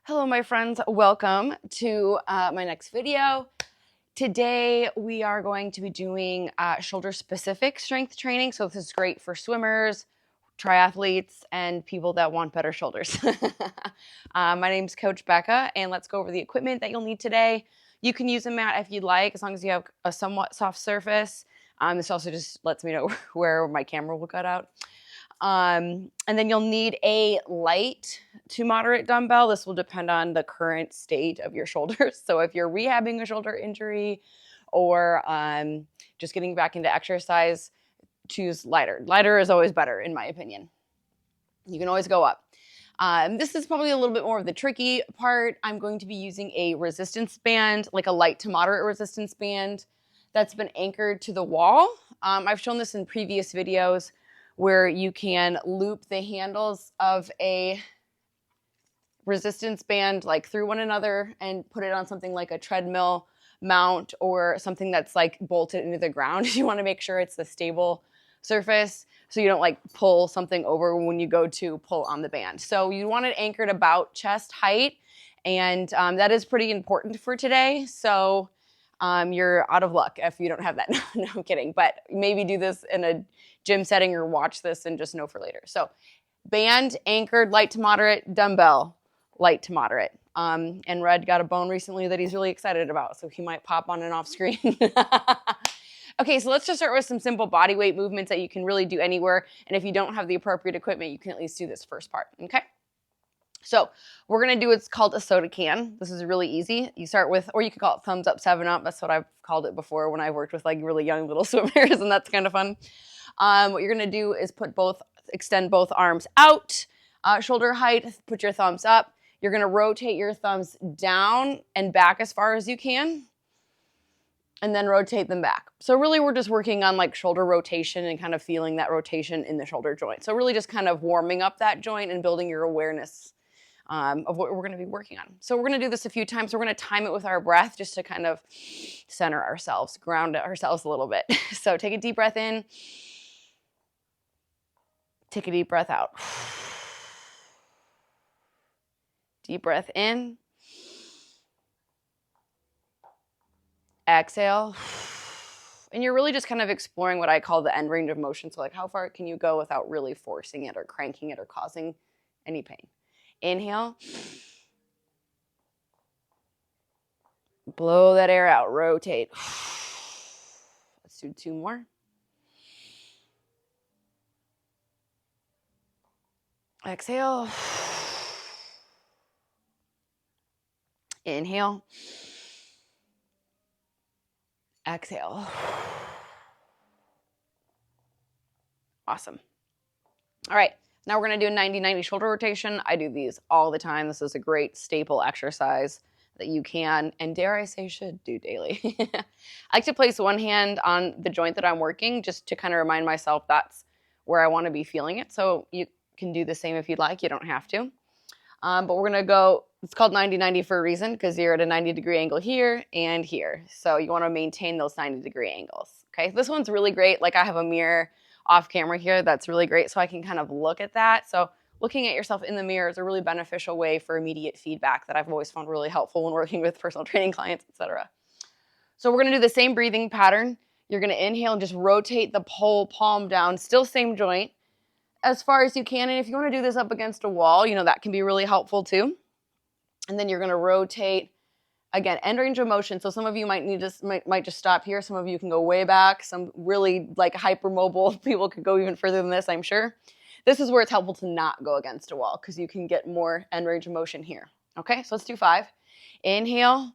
Hello, my friends. Welcome to my next video. Today, we are going to be doing shoulder-specific strength training. So this is great for swimmers, triathletes, and people that want better shoulders. My name's Coach Becca, and let's go over the equipment that you'll need today. You can use a mat if you'd like, as long as you have a somewhat soft surface. This also just lets me know where my camera will cut out. And then you'll need a light to moderate dumbbell. This will depend on the current state of your shoulders. So if you're rehabbing a shoulder injury or just getting back into exercise, choose lighter. Lighter is always better, in my opinion. You can always go up. This is probably a little bit more of the tricky part. I'm going to be using a resistance band, like a light to moderate resistance band that's been anchored to the wall. I've shown this in previous videos where you can loop the handles of a resistance band like through one another and put it on something like a treadmill mount or something that's like bolted into the ground. You want to make sure it's a stable surface so you don't like pull something over when you go to pull on the band. So you want it anchored about chest height, and that is pretty important for today. So you're out of luck if you don't have that. No, I'm kidding. But maybe do this in a gym setting or watch this and just know for later. So band, anchored, light to moderate, dumbbell, light to moderate. And Red got a bone recently that he's really excited about, so he might pop on and off screen. Okay, so let's just start with some simple body weight movements that you can really do anywhere. And if you don't have the appropriate equipment, you can at least do this first part, okay? So we're going to do what's called a soda can. This is really easy. You start with, or you could call it thumbs up, 7-up. That's what I've called it before when I worked with like really young little swimmers, and that's kind of fun. What you're going to do is extend both arms out, shoulder height, put your thumbs up. You're going to rotate your thumbs down and back as far as you can, and then rotate them back. So really we're just working on like shoulder rotation and kind of feeling that rotation in the shoulder joint. So really just kind of warming up that joint and building your awareness of what we're going to be working on. So we're going to do this a few times. We're going to time it with our breath just to kind of center ourselves, ground ourselves a little bit. So take a deep breath in. Take a deep breath out. Deep breath in. Exhale. And you're really just kind of exploring what I call the end range of motion. So like how far can you go without really forcing it or cranking it or causing any pain. Inhale. Blow that air out. Rotate. Let's do 2 more. Exhale. Inhale. Exhale. Awesome. All right. Now we're going to do a 90-90 shoulder rotation. I do these all the time. This is a great staple exercise that you can, and dare I say should, do daily. I like to place one hand on the joint that I'm working just to kind of remind myself that's where I want to be feeling it. So you can do the same if you'd like. You don't have to. But we're going to go, it's called 90-90 for a reason because you're at a 90-degree angle here and here. So you want to maintain those 90-degree angles. Okay, this one's really great. Like I have a mirror off camera here that's really great, so I can kind of look at that. So looking at yourself in the mirror is a really beneficial way for immediate feedback that I've always found really helpful when working with personal training clients, etc. So we're going to do the same breathing pattern. You're going to inhale and just rotate the whole palm down, still same joint, as far as you can. And if you want to do this up against a wall, that can be really helpful too. And then you're going to rotate. Again, end range of motion. So some of you might just stop here. Some of you can go way back. Some really like hypermobile people could go even further than this, I'm sure. This is where it's helpful to not go against a wall because you can get more end range of motion here. Okay, so let's do 5. Inhale.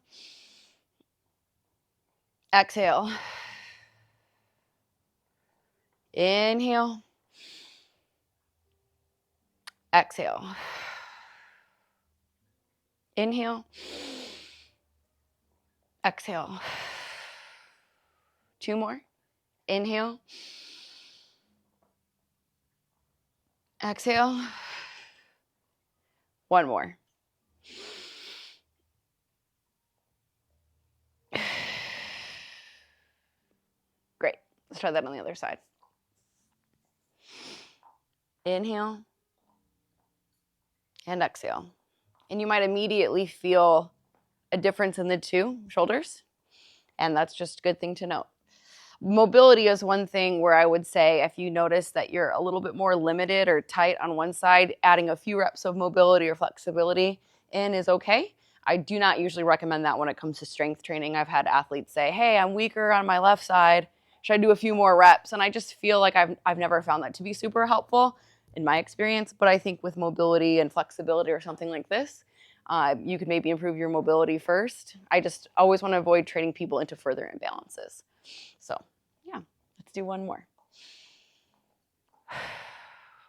Exhale. Inhale. Exhale. Inhale. Exhale. 2 more. Inhale. Exhale. 1 more. Great. Let's try that on the other side. Inhale. And exhale. And you might immediately feel a difference in the two shoulders. And that's just a good thing to note. Mobility is one thing where I would say if you notice that you're a little bit more limited or tight on one side, adding a few reps of mobility or flexibility in is okay. I do not usually recommend that when it comes to strength training. I've had athletes say, hey, I'm weaker on my left side. Should I do a few more reps? And I just feel like I've never found that to be super helpful in my experience. But I think with mobility and flexibility or something like this, you could maybe improve your mobility first. I just always want to avoid training people into further imbalances. So yeah, let's do one more.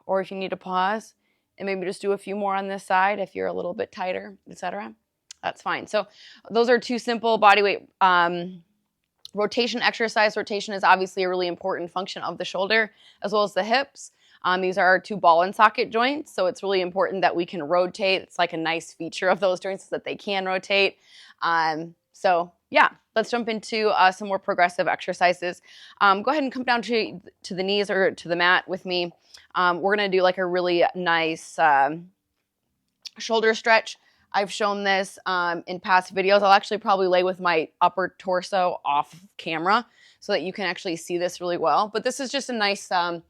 Or if you need to pause and maybe just do a few more on this side if you're a little bit tighter, etc. That's fine. So those are two simple bodyweight rotation exercise. Rotation is obviously a really important function of the shoulder as well as the hips. These are our two ball and socket joints, so it's really important that we can rotate. It's like a nice feature of those joints is that they can rotate. So yeah, let's jump into some more progressive exercises. Go ahead and come down to the knees or to the mat with me. We're going to do like a really nice shoulder stretch. I've shown this in past videos. I'll actually probably lay with my upper torso off camera so that you can actually see this really well. But this is just a nice, a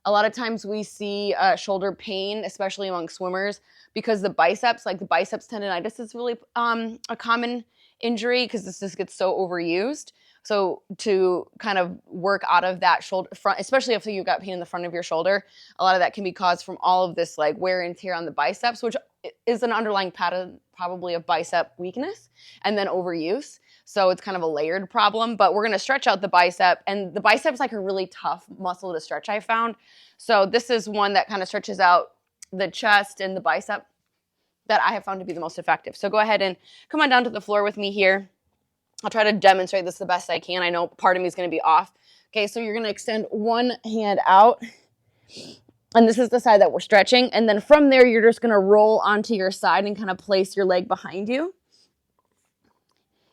lot of times we see shoulder pain, especially among swimmers, because the biceps, like the biceps tendonitis is really a common injury because this just gets so overused. So to kind of work out of that shoulder front, especially if you've got pain in the front of your shoulder, a lot of that can be caused from all of this like wear and tear on the biceps, which is an underlying pattern probably of bicep weakness and then overuse. So it's kind of a layered problem, but we're going to stretch out the bicep, and the bicep's like a really tough muscle to stretch, I found. So this is one that kind of stretches out the chest and the bicep that I have found to be the most effective. So go ahead and come on down to the floor with me here. I'll try to demonstrate this the best I can. I know part of me is going to be off. Okay, so you're going to extend one hand out, and this is the side that we're stretching. And then from there, you're just going to roll onto your side and kind of place your leg behind you.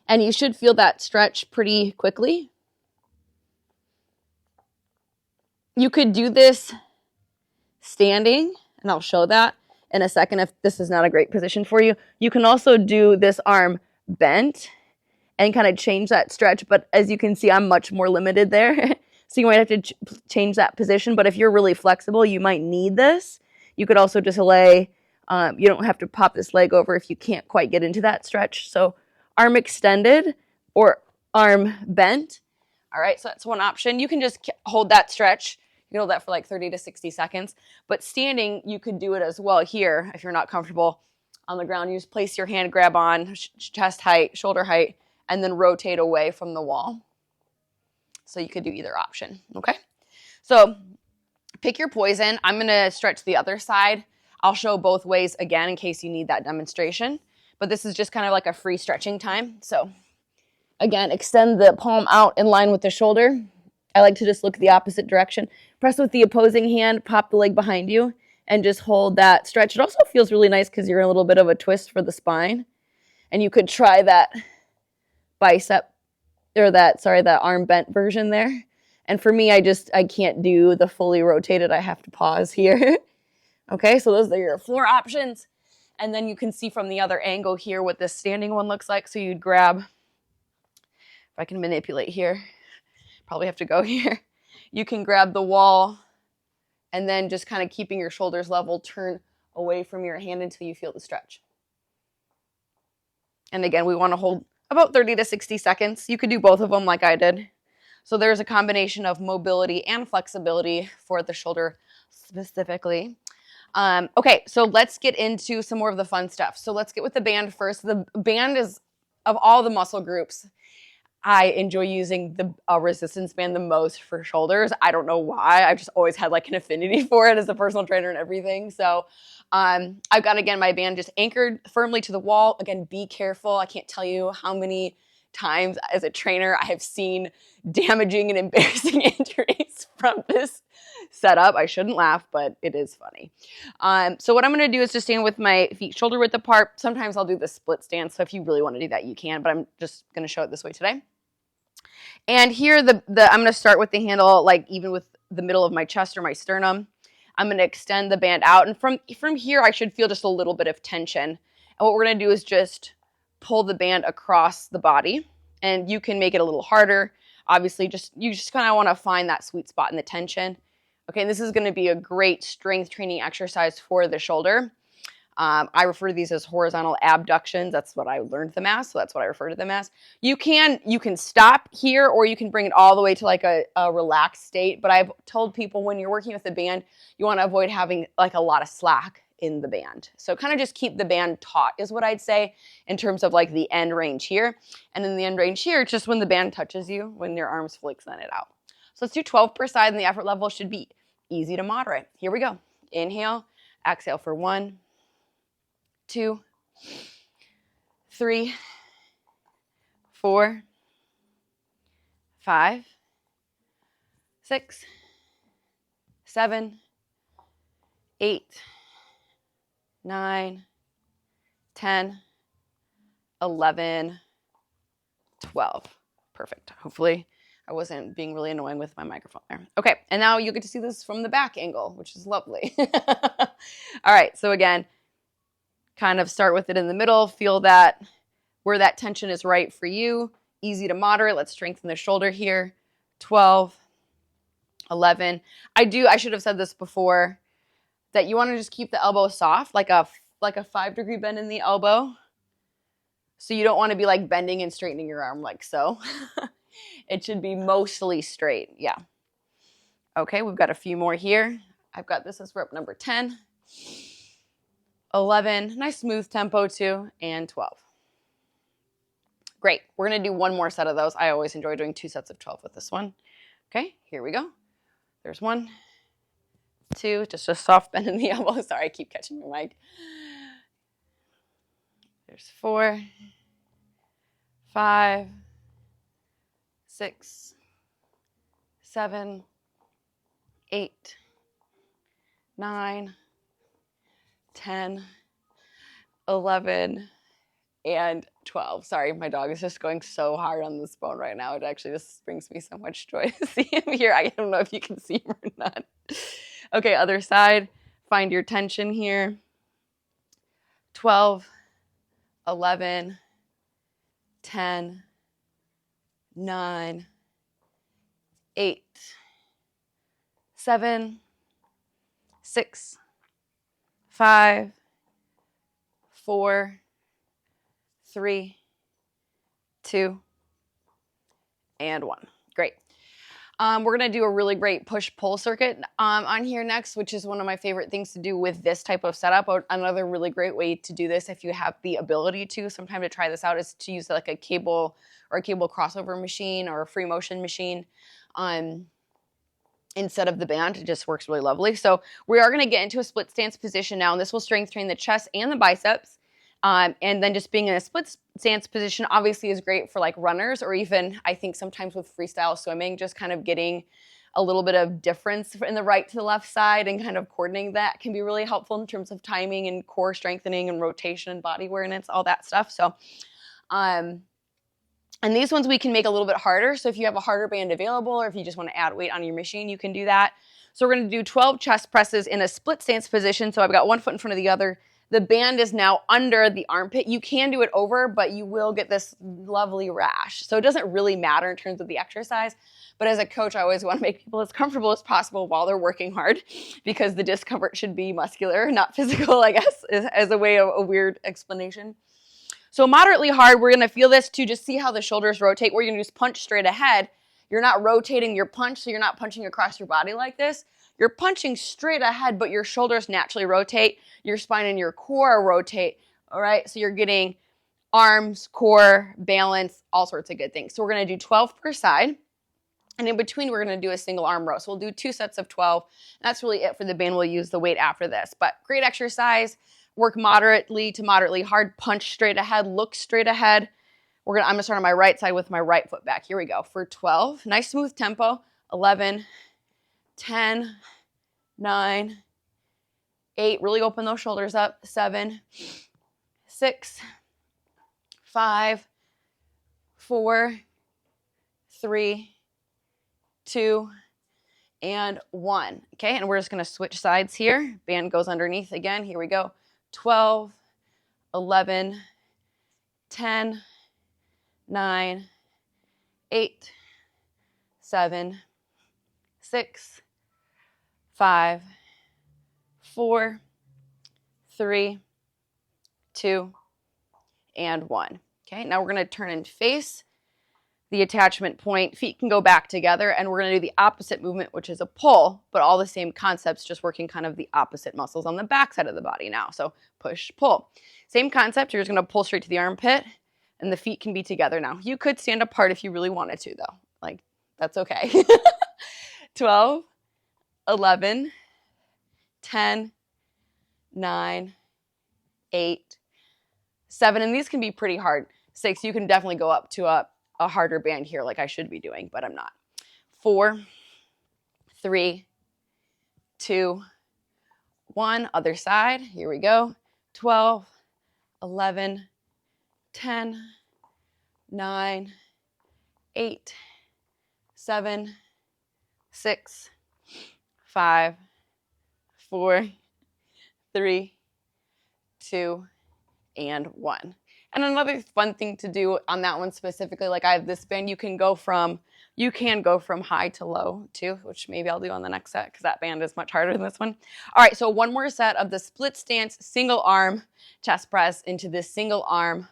And you should feel that stretch pretty quickly. You could do this standing, and I'll show that in a second if this is not a great position for you. You can also do this arm bent and kind of change that stretch, but as you can see, I'm much more limited there. So you might have to change that position, but if you're really flexible, you might need this. You could also just lay, you don't have to pop this leg over if you can't quite get into that stretch. So arm extended or arm bent. All right, so that's one option. You can just hold that stretch. You can hold that for like 30 to 60 seconds. But standing, you could do it as well here if you're not comfortable on the ground. You just place your hand grab on chest height, shoulder height, and then rotate away from the wall. So you could do either option, okay? So pick your poison. I'm gonna stretch the other side. I'll show both ways again in case you need that demonstration. But this is just kind of like a free stretching time. So again, extend the palm out in line with the shoulder. I like to just look the opposite direction. Press with the opposing hand, pop the leg behind you, and just hold that stretch. It also feels really nice because you're in a little bit of a twist for the spine. And you could try that bicep, or that arm bent version there. And for me, I can't do the fully rotated. I have to pause here. Okay, so those are your floor options. And then you can see from the other angle here what this standing one looks like. So you'd grab, if I can manipulate here, probably have to go here. You can grab the wall and then just kind of keeping your shoulders level, turn away from your hand until you feel the stretch. And again, we want to hold about 30 to 60 seconds. You could do both of them like I did. So there's a combination of mobility and flexibility for the shoulder specifically. Okay, so let's get into some more of the fun stuff. So let's get with the band first. The band is, of all the muscle groups, I enjoy using the resistance band the most for shoulders. I don't know why. I've just always had like an affinity for it as a personal trainer and everything. So I've got, again, my band just anchored firmly to the wall. Again, be careful. I can't tell you how many times as a trainer I have seen damaging and embarrassing injuries from this setup. I shouldn't laugh, but it is funny. So what I'm going to do is just stand with my feet shoulder width apart. Sometimes I'll do the split stance. So if you really want to do that, you can, but I'm just going to show it this way today. And here, I'm going to start with the handle, like even with the middle of my chest or my sternum. I'm going to extend the band out. And from here, I should feel just a little bit of tension. And what we're going to do is just pull the band across the body, and you can make it a little harder. Obviously, you just kind of want to find that sweet spot in the tension. Okay, and this is going to be a great strength training exercise for the shoulder. I refer to these as horizontal abductions. That's what I learned them as, so that's what I refer to them as. You can stop here, or you can bring it all the way to like a relaxed state. But I've told people when you're working with the band, you want to avoid having like a lot of slack in the band. So kind of just keep the band taut is what I'd say in terms of like the end range here. And in the end range here, it's just when the band touches you, when your arms fully extend it out. So let's do 12 per side, and the effort level should be easy to moderate. Here we go. Inhale, exhale for 1, 2, 3, 4, 5, 6, 7, 8, 9, 10, 11, 12. Perfect. Hopefully I wasn't being really annoying with my microphone there. Okay, and now you get to see this from the back angle, which is lovely. All right, so again, kind of start with it in the middle. Feel that where that tension is right for you. Easy to moderate. Let's strengthen the shoulder here. 12, 11. I should have said this before, that you want to just keep the elbow soft, like a 5-degree bend in the elbow. So you don't want to be like bending and straightening your arm like so. It should be mostly straight. Yeah. Okay, we've got a few more here. I've got this as rep number 10, 11, nice smooth tempo too, and 12. Great. We're going to do one more set of those. I always enjoy doing 2 sets of 12 with this one. Okay, here we go. There's 1, 2, just a soft bend in the elbow. Sorry, I keep catching my mic. There's 4, 5, 6, 7, 8, 9, 10, 11, and 12. Sorry, my dog is just going so hard on this bone right now. It actually just brings me so much joy to see him here. I don't know if you can see him or not. Okay, other side. Find your tension here. 12, 11, 10, 9, 8, 7, 6, 5, 4, 3, 2, and 1. Great. We're going to do a really great push-pull circuit on here next, which is one of my favorite things to do with this type of setup. Another really great way to do this, if you have the ability to, sometime to try this out, is to use like a cable or a cable crossover machine or a free motion machine instead of the band. It just works really lovely. So we are going to get into a split stance position now, and this will strength train the chest and the biceps. And then just being in a split stance position obviously is great for like runners, or even I think sometimes with freestyle swimming, just kind of getting a little bit of difference in the right to the left side and kind of coordinating that can be really helpful in terms of timing and core strengthening and rotation and body awareness, all that stuff. So, and these ones we can make a little bit harder. So if you have a harder band available, or if you just want to add weight on your machine, you can do that. So we're going to do 12 chest presses in a split stance position. So I've got one foot in front of the other. The band is now under the armpit. You can do it over, but you will get this lovely rash. So it doesn't really matter in terms of the exercise. But as a coach, I always want to make people as comfortable as possible while they're working hard, because the discomfort should be muscular, not physical, I guess, as a way of a weird explanation. So moderately hard, we're going to feel this to just see how the shoulders rotate. We're going to just punch straight ahead. You're not rotating your punch, so you're not punching across your body like this. You're punching straight ahead, but your shoulders naturally rotate. Your spine and your core rotate, all right? So you're getting arms, core, balance, all sorts of good things. So we're going to do 12 per side. And in between, we're going to do a single arm row. So we'll do 2 sets of 12. And that's really it for the band. We'll use the weight after this. But great exercise. Work moderately to moderately hard. Punch straight ahead. Look straight ahead. I'm going to start on my right side with my right foot back. Here we go. For 12. Nice smooth tempo. 11, 10, 9, 8. Really open those shoulders up. 7, 6, 5, 4, 3, 2, and 1. Okay, and we're just going to switch sides here. Band goes underneath again. Here we go. 12, 11, 10, 9, 8, 7, 6, 5, 4, 3, 2, and 1. Okay, now we're going to turn and face the attachment point. Feet can go back together, and we're going to do the opposite movement, which is a pull, but all the same concepts, just working kind of the opposite muscles on the back side of the body now. So push, pull. Same concept. You're just going to pull straight to the armpit, and the feet can be together now. You could stand apart if you really wanted to, though. Like, that's okay. 12, 11, 10, 9, 8, 7, and these can be pretty hard. 6, you can definitely go up to a harder band here like I should be doing, but I'm not. 4, 3, 2, 1. Other side. Here we go. 12, 11, 10, 9, 8, 7, 6, 5, 4, 3, 2, and 1. And another fun thing to do on that one specifically, like I have this band, you can go from high to low too, which maybe I'll do on the next set because that band is much harder than this one. All right, so one more set of the split stance, single arm chest press into this single arm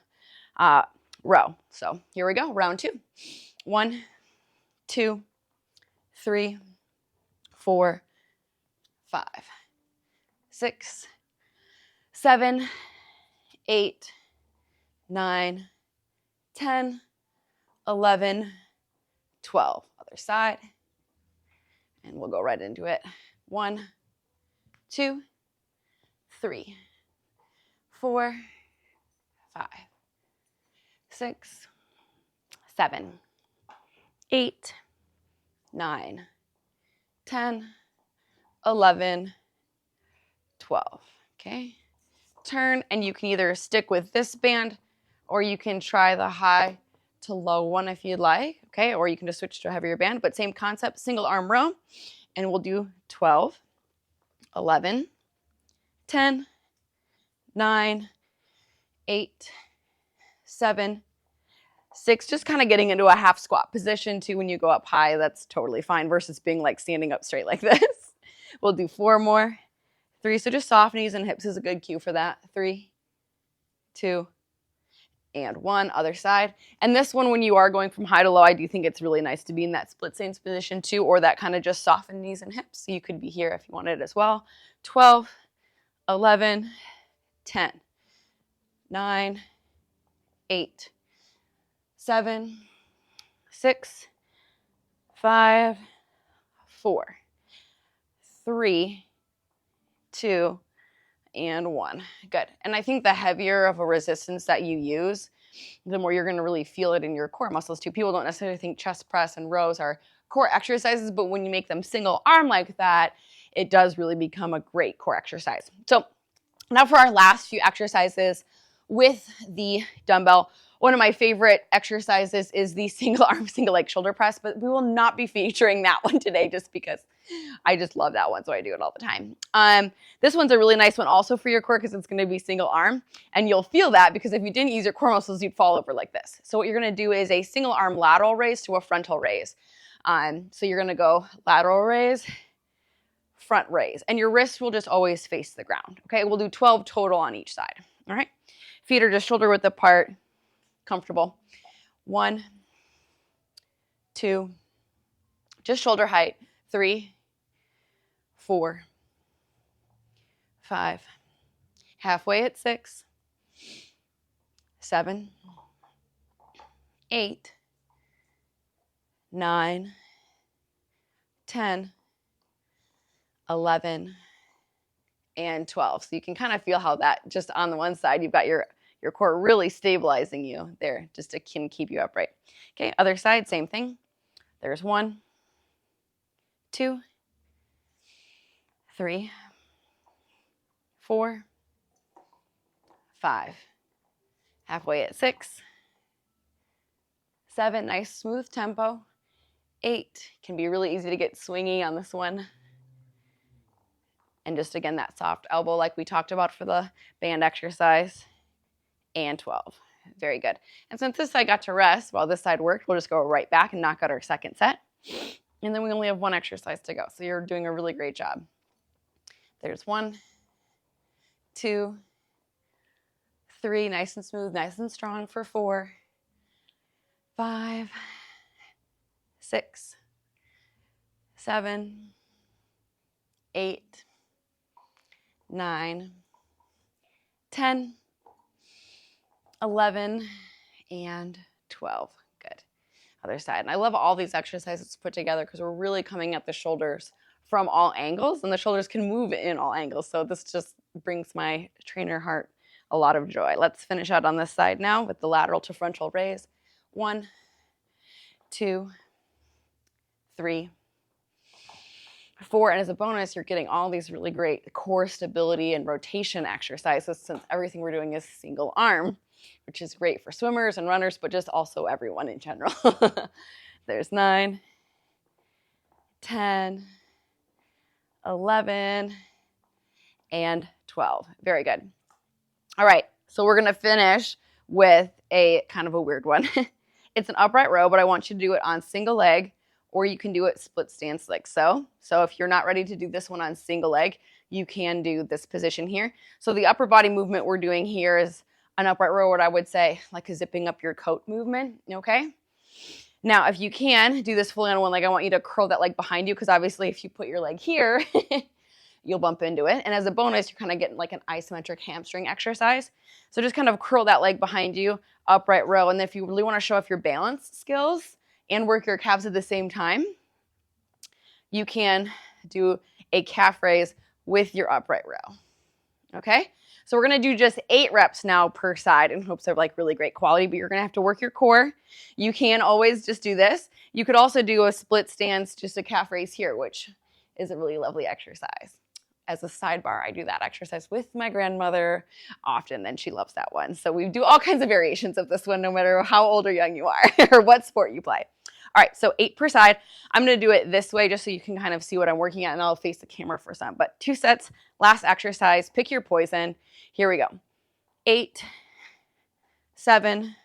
row. So here we go, round 2. 1, 2, 3, 4, 5, 6, 7, 8, 9, 10, 11, 12. Other side. And we'll go right into it. 1, 2, 3, 4, 5, 6, 7, 8, 9, 10, 11, 12. Okay. Turn, and you can either stick with this band or you can try the high to low one if you'd like, okay? Or you can just switch to a heavier band, but same concept, single arm row. And we'll do 12, 11, 10, 9, 8, 7, 6, just kind of getting into a half squat position too when you go up high. That's totally fine versus being like standing up straight like this. We'll do 4 more. 3, so just soft knees and hips is a good cue for that. 3, 2, and 1. Other side. And this one, when you are going from high to low, I do think it's really nice to be in that split stance position too, or that kind of just softened knees and hips. So you could be here if you wanted as well. 12, 11, 10, 9, 8, 7, 6, 5, 4, 3, 2, and 1. Good. And I think the heavier of a resistance that you use, the more you're going to really feel it in your core muscles too. People don't necessarily think chest press and rows are core exercises, but when you make them single arm like that, it does really become a great core exercise. So now for our last few exercises with the dumbbell. One of my favorite exercises is the single arm, single leg shoulder press, but we will not be featuring that one today just because I just love that one, so I do it all the time. This one's a really nice one also for your core because it's going to be single arm, and you'll feel that because if you didn't use your core muscles, you'd fall over like this. So what you're going to do is a single arm lateral raise to a frontal raise. So you're going to go lateral raise, front raise, and your wrist will just always face the ground. Okay, we'll do 12 total on each side. All right, feet are just shoulder width apart, comfortable. 1, 2, just shoulder height. 3, 4, 5, halfway at 6, 7, 8, 9, 10, 11, and 12. So you can kind of feel how that just on the one side, you've got your core really stabilizing you there just to keep you upright. Okay, other side, same thing. There's 1, 2, 3, 4, 5, halfway at 6, 7, nice smooth tempo. 8, can be really easy to get swingy on this one. And just again, that soft elbow like we talked about for the band exercise. and 12. Very good. And since this side got to rest while this side worked, we'll just go right back and knock out our second set. And then we only have one exercise to go. So you're doing a really great job. There's 1, 2, 3, nice and smooth, nice and strong for 4, 5, 6, 7, 8, 9, 10, 11, and 12. Good. Other side. And I love all these exercises put together because we're really coming at the shoulders from all angles, and the shoulders can move in all angles. So this just brings my trainer heart a lot of joy. Let's finish out on this side now with the lateral to frontal raise. 1, 2, 3, 4, and as a bonus, you're getting all these really great core stability and rotation exercises since everything we're doing is single arm, which is great for swimmers and runners, but just also everyone in general. There's 9, 10, 11, and 12. Very good. All right, so we're going to finish with a kind of a weird one. It's an upright row, but I want you to do it on single leg, or you can do it split stance like so. So if you're not ready to do this one on single leg, you can do this position here. So the upper body movement we're doing here is an upright row, what I would say like a zipping up your coat movement, okay? Now, if you can do this fully on one leg, I want you to curl that leg behind you because obviously if you put your leg here, you'll bump into it. And as a bonus, you're kind of getting like an isometric hamstring exercise. So just kind of curl that leg behind you, upright row. And if you really want to show off your balance skills and work your calves at the same time, you can do a calf raise with your upright row. Okay? So we're going to do just 8 reps now per side in hopes of like really great quality, but you're going to have to work your core. You can always just do this. You could also do a split stance, just a calf raise here, which is a really lovely exercise. As a sidebar, I do that exercise with my grandmother often, and she loves that one. So we do all kinds of variations of this one, no matter how old or young you are or what sport you play. All right, so 8 per side. I'm going to do it this way just so you can kind of see what I'm working at, and I'll face the camera for some. But 2 sets, last exercise, pick your poison. Here we go. 8, 7,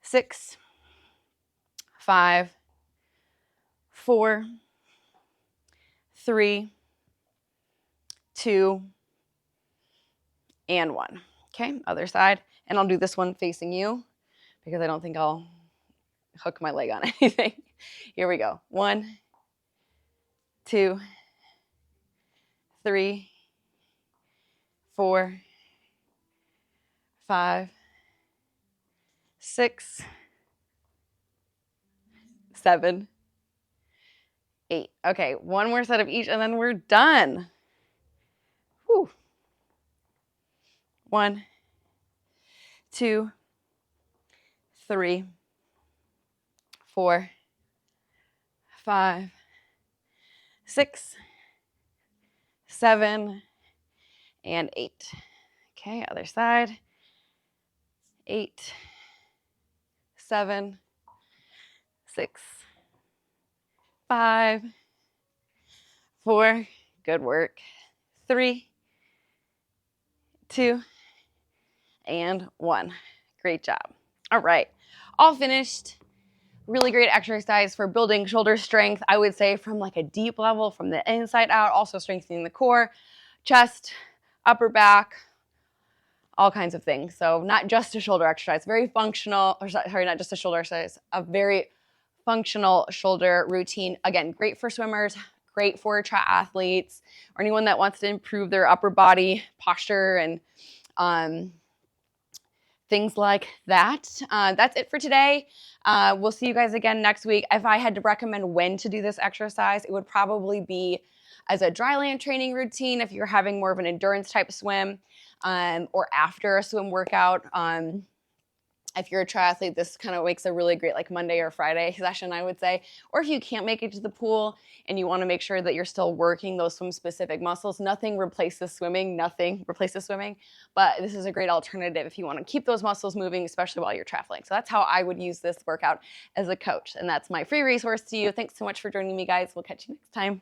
6, 5, 4, 3, 2, and 1. Okay, other side. And I'll do this one facing you because I don't think I'll hook my leg on anything. Here we go. 1, 2, 3, 4, 5, 6, 7, 8. Okay, one more set of each and then we're done. Whew. 1, 2, 3, 4, 5, 6, 7, and 8. Okay, other side. 8, 7, 6, 5, 4, good work. 3, 2, and 1. Great job. All right, all finished. Really great exercise for building shoulder strength, I would say from like a deep level, from the inside out, also strengthening the core, chest, upper back, all kinds of things. So not just a shoulder exercise, very functional, or sorry, not just a shoulder exercise, a very functional shoulder routine. Again, great for swimmers, great for triathletes, or anyone that wants to improve their upper body posture and things like that. That's it for today. We'll see you guys again next week. If I had to recommend when to do this exercise, it would probably be as a dry land training routine if you're having more of an endurance type swim, or after a swim workout. If you're a triathlete, this kind of makes a really great like Monday or Friday session, I would say. Or if you can't make it to the pool and you want to make sure that you're still working those swim specific muscles, nothing replaces swimming, but this is a great alternative if you want to keep those muscles moving, especially while you're traveling. So that's how I would use this workout as a coach. And that's my free resource to you. Thanks so much for joining me, guys. We'll catch you next time.